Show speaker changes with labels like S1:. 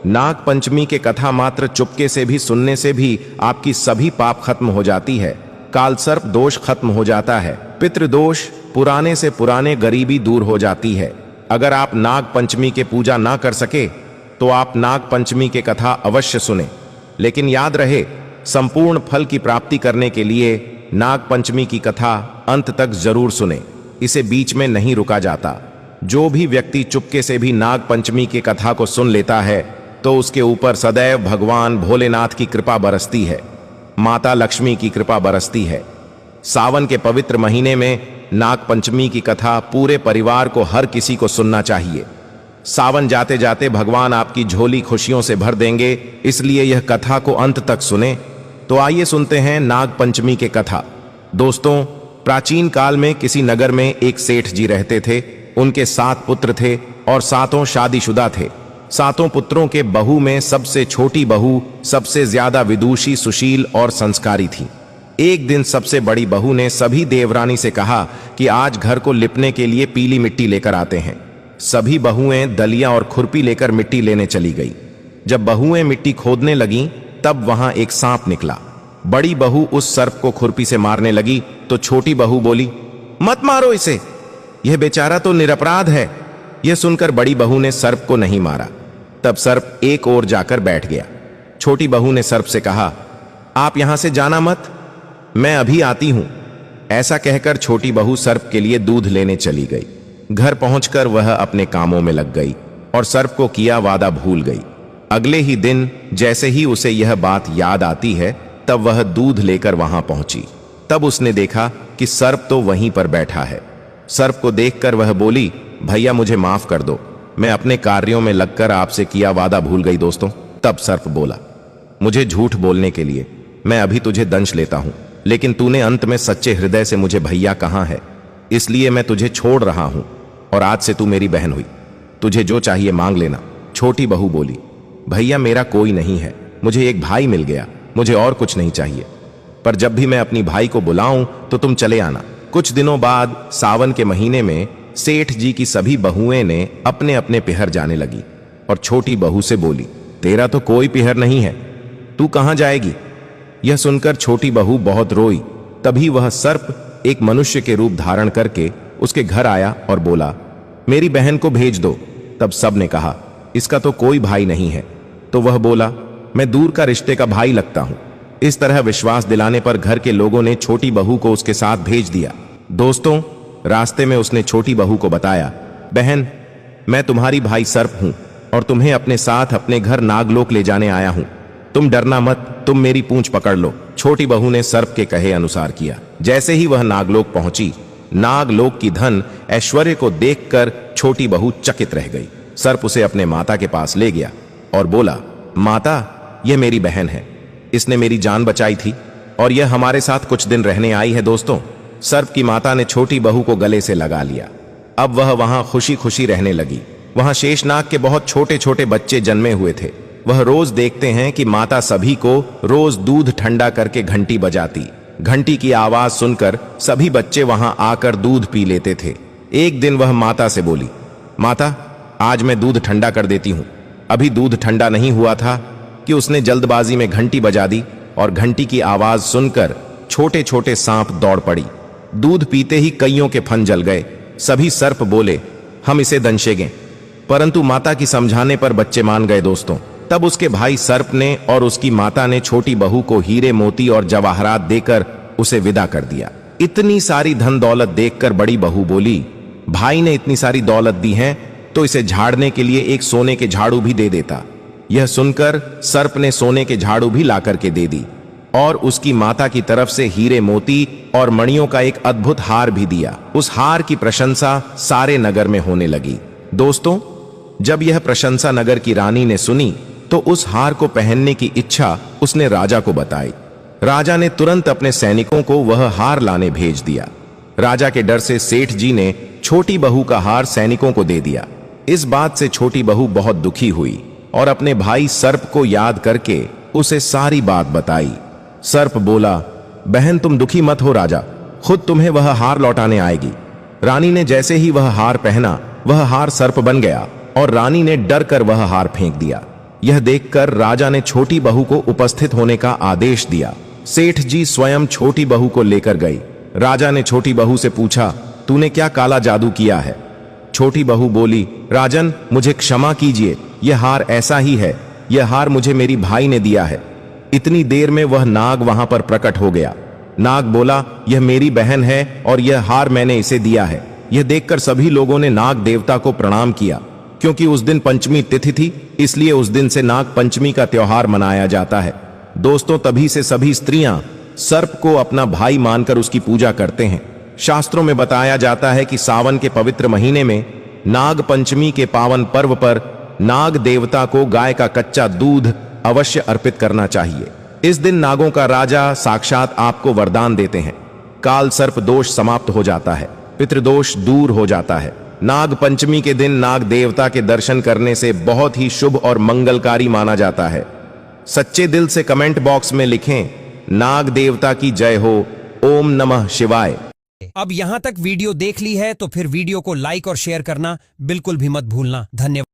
S1: नाग पंचमी के कथा मात्र चुपके से भी सुनने से भी आपकी सभी पाप खत्म हो जाती है। कालसर्प दोष खत्म हो जाता है। पितृदोष, पुराने से पुराने गरीबी दूर हो जाती है। अगर आप नाग पंचमी के पूजा ना कर सके तो आप नाग पंचमी के कथा अवश्य सुने, लेकिन याद रहे, संपूर्ण फल की प्राप्ति करने के लिए नाग पंचमी की कथा अंत तक जरूर सुने। इसे बीच में नहीं रुका जाता। जो भी व्यक्ति चुपके से भी नाग पंचमी की कथा को सुन लेता है तो उसके ऊपर सदैव भगवान भोलेनाथ की कृपा बरसती है, माता लक्ष्मी की कृपा बरसती है। सावन के पवित्र महीने में नाग पंचमी की कथा पूरे परिवार को, हर किसी को सुनना चाहिए। सावन जाते जाते भगवान आपकी झोली खुशियों से भर देंगे, इसलिए यह कथा को अंत तक सुने। तो आइए सुनते हैं नाग पंचमी के कथा। दोस्तों, प्राचीन काल में किसी नगर में एक सेठ जी रहते थे। उनके 7 पुत्र थे और 7 शादीशुदा थे। 7 पुत्रों के बहू में सबसे छोटी बहू सबसे ज्यादा विदुषी, सुशील और संस्कारी थी। एक दिन सबसे बड़ी बहू ने सभी देवरानी से कहा कि आज घर को लिपने के लिए पीली मिट्टी लेकर आते हैं। सभी बहुएं दलिया और खुरपी लेकर मिट्टी लेने चली गई। जब बहुएं मिट्टी खोदने लगीं, तब वहां एक सांप निकला। बड़ी बहू उस सर्प को खुरपी से मारने लगी तो छोटी बहू बोली, मत मारो इसे, यह बेचारा तो निरपराध है। यह सुनकर बड़ी बहू ने सर्प को नहीं मारा। तब सर्प एक ओर जाकर बैठ गया। छोटी बहू ने सर्प से कहा, आप यहां से जाना मत, मैं अभी आती हूं। ऐसा कहकर छोटी बहू सर्प के लिए दूध लेने चली गई। घर पहुंचकर वह अपने कामों में लग गई और सर्प को किया वादा भूल गई। अगले ही दिन जैसे ही उसे यह बात याद आती है, तब वह दूध लेकर वहां पहुंची। तब उसने देखा कि सर्प तो वहीं पर बैठा है। सर्प को देखकर वह बोली, भैया मुझे माफ कर दो, मैं अपने कार्यों में लगकर आपसे किया वादा भूल गई। दोस्तों, तब सर्प बोला, मुझे झूठ बोलने के लिए मैं अभी तुझे दंश लेता हूं, लेकिन तूने अंत में सच्चे हृदय से मुझे भैया कहा है, इसलिए मैं तुझे छोड़ रहा हूं और आज से तू मेरी बहन हुई। तुझे जो चाहिए मांग लेना। छोटी बहू बोली, भैया मेरा कोई नहीं है, मुझे एक भाई मिल गया, मुझे और कुछ नहीं चाहिए। पर जब भी मैं अपनी भाई को बुलाऊं तो तुम चले आना। कुछ दिनों बाद सावन के महीने में सेठ जी की सभी बहुएं ने अपने अपने पिहर जाने लगी और छोटी बहू से बोली, तेरा तो कोई पिहर नहीं है, तू कहां जाएगी? यह सुनकर छोटी बहू बहुत रोई। तभी वह सर्प एक मनुष्य के रूप धारण करके उसके घर आया और बोला, मेरी बहन को भेज दो। तब सब ने कहा, इसका तो कोई भाई नहीं है। तो वह बोला, मैं दूर का रिश्ते का भाई लगता हूं। इस तरह विश्वास दिलाने पर घर के लोगों ने छोटी बहू को उसके साथ भेज दिया। दोस्तों, रास्ते में उसने छोटी बहू को बताया, बहन मैं तुम्हारी भाई सर्प हूं और तुम्हें अपने साथ अपने घर नागलोक ले जाने आया हूं। तुम डरना मत, तुम मेरी पूंछ पकड़ लो। छोटी बहू ने सर्प के कहे अनुसार किया। जैसे ही वह नागलोक पहुंची, नागलोक की धन ऐश्वर्य को देखकर छोटी बहू चकित रह गई। सर्प उसे अपने माता के पास ले गया और बोला, माता यह मेरी बहन है, इसने मेरी जान बचाई थी और यह हमारे साथ कुछ दिन रहने आई है। दोस्तों, सर्प की माता ने छोटी बहू को गले से लगा लिया। अब वह वहां खुशी खुशी रहने लगी। वहां शेषनाग के बहुत छोटे छोटे बच्चे जन्मे हुए थे। वह रोज देखते हैं कि माता सभी को रोज दूध ठंडा करके घंटी बजाती। घंटी की आवाज सुनकर सभी बच्चे वहां आकर दूध पी लेते थे। एक दिन वह माता से बोली, माता आज मैं दूध ठंडा कर देती हूं। अभी दूध ठंडा नहीं हुआ था कि उसने जल्दबाजी में घंटी बजा दी और घंटी की आवाज सुनकर छोटे छोटे सांप दौड़ पड़ी। दूध पीते ही कईयों के फन जल गए। सभी सर्प बोले, हम इसे दंशेंगे, परंतु माता की समझाने पर बच्चे मान गए। दोस्तों, तब उसके भाई सर्प ने और उसकी माता ने छोटी बहू को हीरे मोती और जवाहरात देकर उसे विदा कर दिया। इतनी सारी धन दौलत देखकर बड़ी बहू बोली, भाई ने इतनी सारी दौलत दी है तो इसे झाड़ने के लिए एक सोने के झाड़ू भी दे देता। यह सुनकर सर्प ने सोने के झाड़ू भी ला करके दे दी और उसकी माता की तरफ से हीरे मोती और मणियों का एक अद्भुत हार भी दिया। उस हार की प्रशंसा सारे नगर में होने लगी। दोस्तों, जब यह प्रशंसा नगर की रानी ने सुनी तो उस हार को पहनने की इच्छा उसने राजा को बताई। राजा ने तुरंत अपने सैनिकों को वह हार लाने भेज दिया। राजा के डर से सेठ जी ने छोटी बहू का हार सैनिकों को दे दिया। इस बात से छोटी बहू बहुत दुखी हुई और अपने भाई सर्प को याद करके उसे सारी बात बताई। सर्प बोला, बहन तुम दुखी मत हो, राजा खुद तुम्हें वह हार लौटाने आएगी। रानी ने जैसे ही वह हार पहना, वह हार सर्प बन गया और रानी ने डर कर वह हार फेंक दिया। यह देखकर राजा ने छोटी बहू को उपस्थित होने का आदेश दिया। सेठ जी स्वयं छोटी बहू को लेकर गई। राजा ने छोटी बहू से पूछा, तूने क्या काला जादू किया है? छोटी बहू बोली, राजन मुझे क्षमा कीजिए, यह हार ऐसा ही है, यह हार मुझे मेरी भाई ने दिया है। इतनी देर में वह नाग वहां पर प्रकट हो गया। नाग बोला, यह मेरी बहन है और यह हार मैंने इसे दिया है। यह देखकर सभी लोगों ने नाग देवता को प्रणाम किया। क्योंकि उस दिन पंचमी तिथि थी, इसलिए उस दिन से नाग पंचमी का त्योहार मनाया जाता है। दोस्तों, तभी से सभी स्त्रियां सर्प को अपना भाई मानकर उसकी पूजा करते हैं। शास्त्रों में बताया जाता है कि सावन के पवित्र महीने में नाग पंचमी के पावन पर्व पर नाग देवता को गाय का कच्चा दूध अवश्य अर्पित करना चाहिए। इस दिन नागों का राजा साक्षात आपको वरदान देते हैं। काल सर्प दोष समाप्त हो जाता है, पितृदोष दूर हो जाता है। नाग पंचमी के दिन नाग देवता के दर्शन करने से बहुत ही शुभ और मंगलकारी माना जाता है। सच्चे दिल से कमेंट बॉक्स में लिखें, नाग देवता की जय हो। ओम नमः शिवाय।
S2: अब यहां तक वीडियो देख ली है तो फिर वीडियो को लाइक और शेयर करना बिल्कुल भी मत भूलना। धन्यवाद।